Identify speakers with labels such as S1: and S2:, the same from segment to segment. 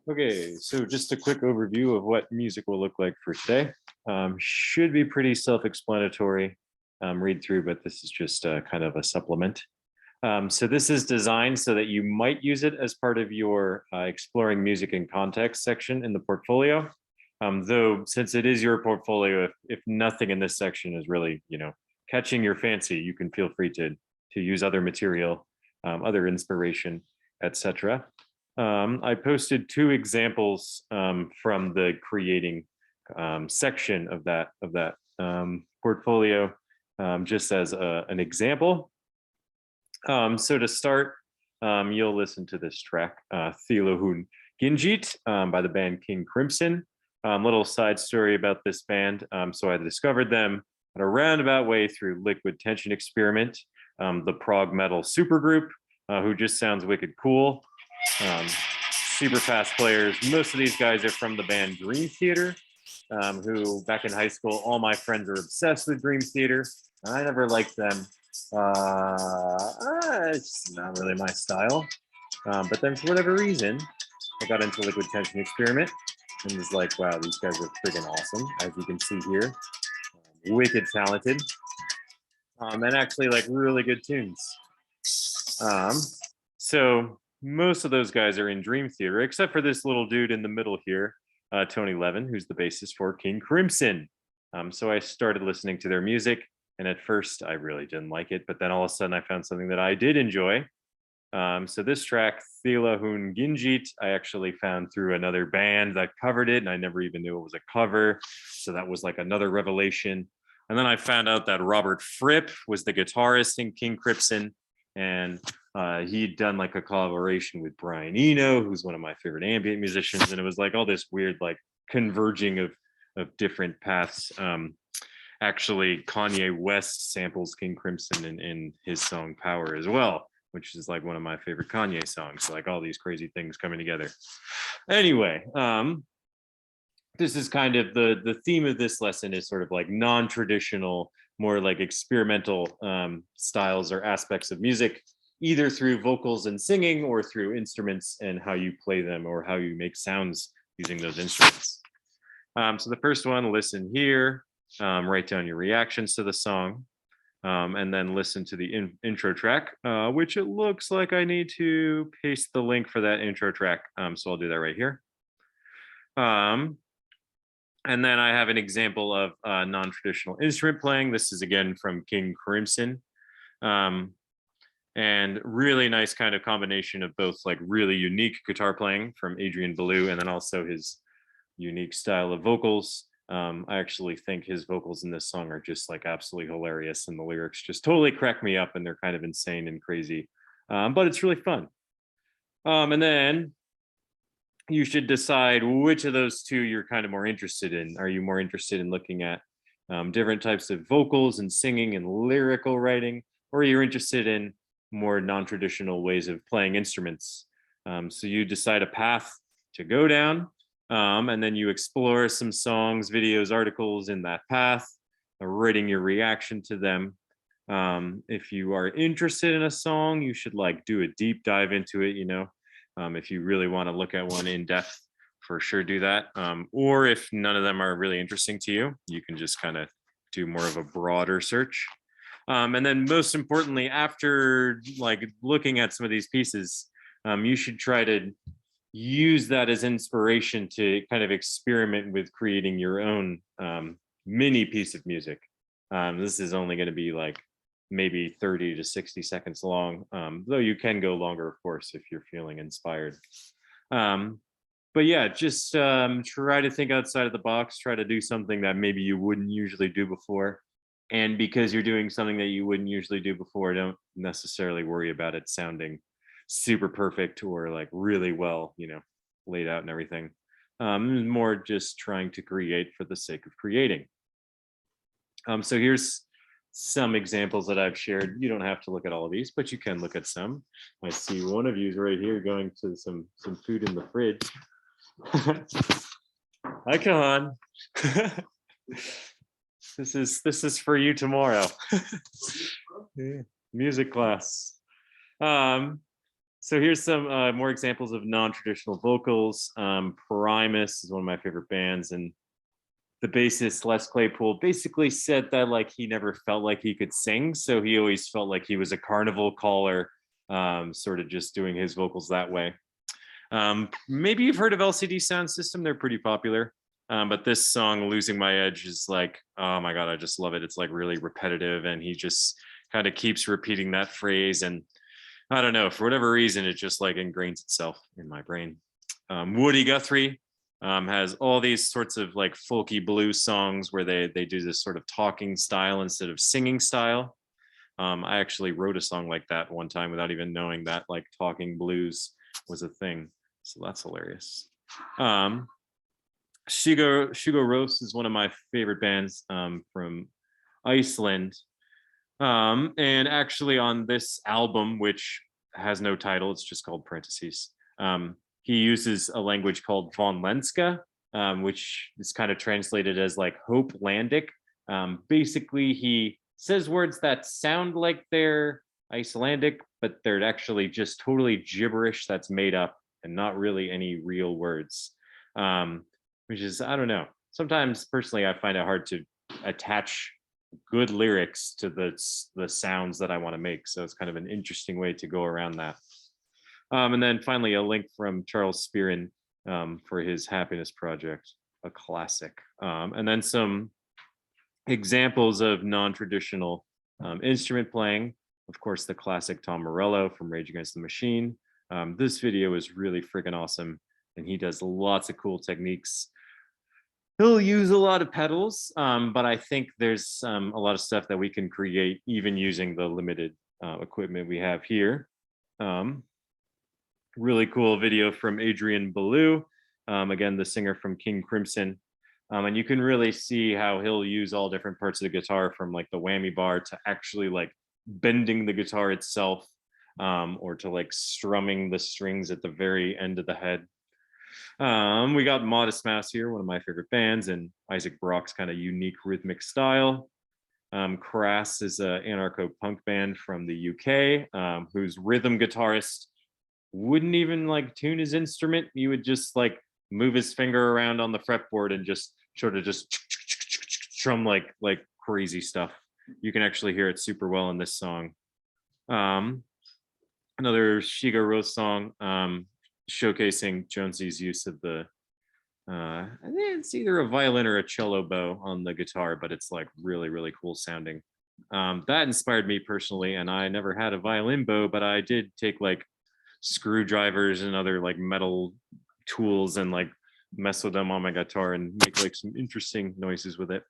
S1: Okay, so just a quick overview of what music will look like for today. Should be pretty self-explanatory read through, but this is just kind of a supplement. So this is designed so that you might use it as part of your exploring music in context section in the portfolio. Though since it is your portfolio, if nothing in this section is really, catching your fancy, you can feel free to use other material, other inspiration, etc. I posted two examples from the creating section of that portfolio, just as an example. So to start, you'll listen to this track, Thilohun Ginjit by the band King Crimson. Little side story about this band. So I discovered them at a roundabout way through Liquid Tension Experiment, the prog metal supergroup, who just sounds wicked cool. Um, Super fast players. Most of these guys are from the band Dream Theater, who back in high school, all my friends were obsessed with Dream Theater. And I never liked them. It's not really my style. But then for whatever reason, I got into Liquid Tension Experiment and was like, wow, these guys are freaking awesome, as you can see here. Wicked talented. And actually like really good tunes. So most of those guys are in Dream Theater, except for this little dude in the middle here, Tony Levin, who's the bassist for King Crimson. So I started listening to their music, and at first I really didn't like it, but then all of a sudden I found something that I did enjoy. So this track, Thilohun Ginjit, I actually found through another band that covered it, and I never even knew it was a cover. So that was like another revelation. And then I found out that Robert Fripp was the guitarist in King Crimson, and he'd done like a collaboration with Brian Eno, who's one of my favorite ambient musicians, and it was like all this weird like converging of different paths. Actually, Kanye West samples King Crimson in his song Power as well, which is like one of my favorite Kanye songs. Like all these crazy things coming together. Anyway, this is kind of the theme of this lesson is sort of like non-traditional, more like experimental styles or aspects of music, either through vocals and singing or through instruments and how you play them or how you make sounds using those instruments. So the first one, listen here, write down your reactions to the song, and then listen to the intro track, which it looks like I need to paste the link for that intro track. So I'll do that right here. And then I have an example of non-traditional instrument playing. This is again from King Crimson. And really nice kind of combination of both like really unique guitar playing from Adrian Belew and then also his unique style of vocals. I actually think his vocals in this song are just like absolutely hilarious, and the lyrics just totally crack me up, and they're kind of insane and crazy, but it's really fun. And then you should decide which of those two you're kind of more interested in. Are you more interested in looking at different types of vocals and singing and lyrical writing, or you're interested in more non-traditional ways of playing instruments? So you decide a path to go down, and then you explore some songs, videos, articles in that path, writing your reaction to them. If you are interested in a song, you should like do a deep dive into it, if you really want to look at one in depth, for sure do that. Or if none of them are really interesting to you, you can just kind of do more of a broader search. And then most importantly, after like looking at some of these pieces, you should try to use that as inspiration to kind of experiment with creating your own mini piece of music. This is only going to be like maybe 30 to 60 seconds long, though you can go longer, of course, if you're feeling inspired. But yeah, just try to think outside of the box, try to do something that maybe you wouldn't usually do before. And because you're doing something that you wouldn't usually do before, don't necessarily worry about it sounding super perfect or like really well, laid out and everything. More just trying to create for the sake of creating. So here's some examples that I've shared. You don't have to look at all of these, but you can look at some. I see one of you is right here going to some food in the fridge. Hi, Kahan. This is for you tomorrow. Yeah, music class. So here's some more examples of non-traditional vocals. Primus is one of my favorite bands, and the bassist Les Claypool basically said that like he never felt like he could sing, so he always felt like he was a carnival caller, sort of just doing his vocals that way. Maybe you've heard of LCD Sound System; they're pretty popular. But this song, "Losing My Edge," is like, oh my god, I just love it. It's like really repetitive, and he just kind of keeps repeating that phrase, and I don't know, for whatever reason, it just like ingrains itself in my brain. Woody Guthrie has all these sorts of like folky blues songs where they do this sort of talking style instead of singing style. I actually wrote a song like that one time without even knowing that like talking blues was a thing. So that's hilarious. Shugo Rose is one of my favorite bands from Iceland. And actually on this album, which has no title, it's just called Parentheses, he uses a language called Von Lenska, which is kind of translated as like Hopelandic. Basically, he says words that sound like they're Icelandic, but they're actually just totally gibberish that's made up and not really any real words. Which is, I don't know. Sometimes personally, I find it hard to attach good lyrics to the sounds that I want to make. So it's kind of an interesting way to go around that. And then finally, a link from Charles Spearin for his Happiness Project, a classic. And then some examples of non-traditional instrument playing. Of course, the classic Tom Morello from Rage Against the Machine. This video is really freaking awesome, and he does lots of cool techniques. He'll use a lot of pedals, but I think there's a lot of stuff that we can create even using the limited equipment we have here. Really cool video from Adrian Belew, again, the singer from King Crimson. And you can really see how he'll use all different parts of the guitar, from like the whammy bar to actually like bending the guitar itself, or to like strumming the strings at the very end of the head. We got Modest Mouse here, one of my favorite bands, and Isaac Brock's kind of unique rhythmic style. Crass is an anarcho-punk band from the UK, whose rhythm guitarist wouldn't even like tune his instrument. He would just like move his finger around on the fretboard and just sort of just strum like crazy stuff. You can actually hear it super well in this song. Another Shugo Rose song, showcasing Jonesy's use of the it's either a violin or a cello bow on the guitar, but it's like really cool sounding. That inspired me personally, and I never had a violin bow, but I did take like screwdrivers and other like metal tools and like mess with them on my guitar and make like some interesting noises with it.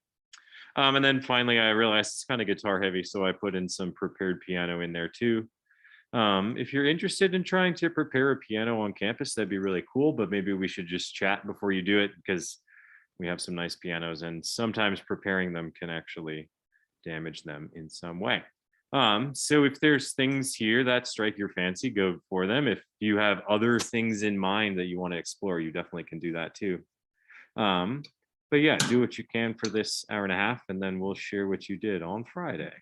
S1: And then finally I realized it's kind of guitar heavy, so I put in some prepared piano in there too. If you're interested in trying to prepare a piano on campus, that'd be really cool, but maybe we should just chat before you do it, because we have some nice pianos and sometimes preparing them can actually damage them in some way. So if there's things here that strike your fancy, go for them. If you have other things in mind that you want to explore, you definitely can do that too. But yeah, do what you can for this hour and a half, and then we'll share what you did on Friday.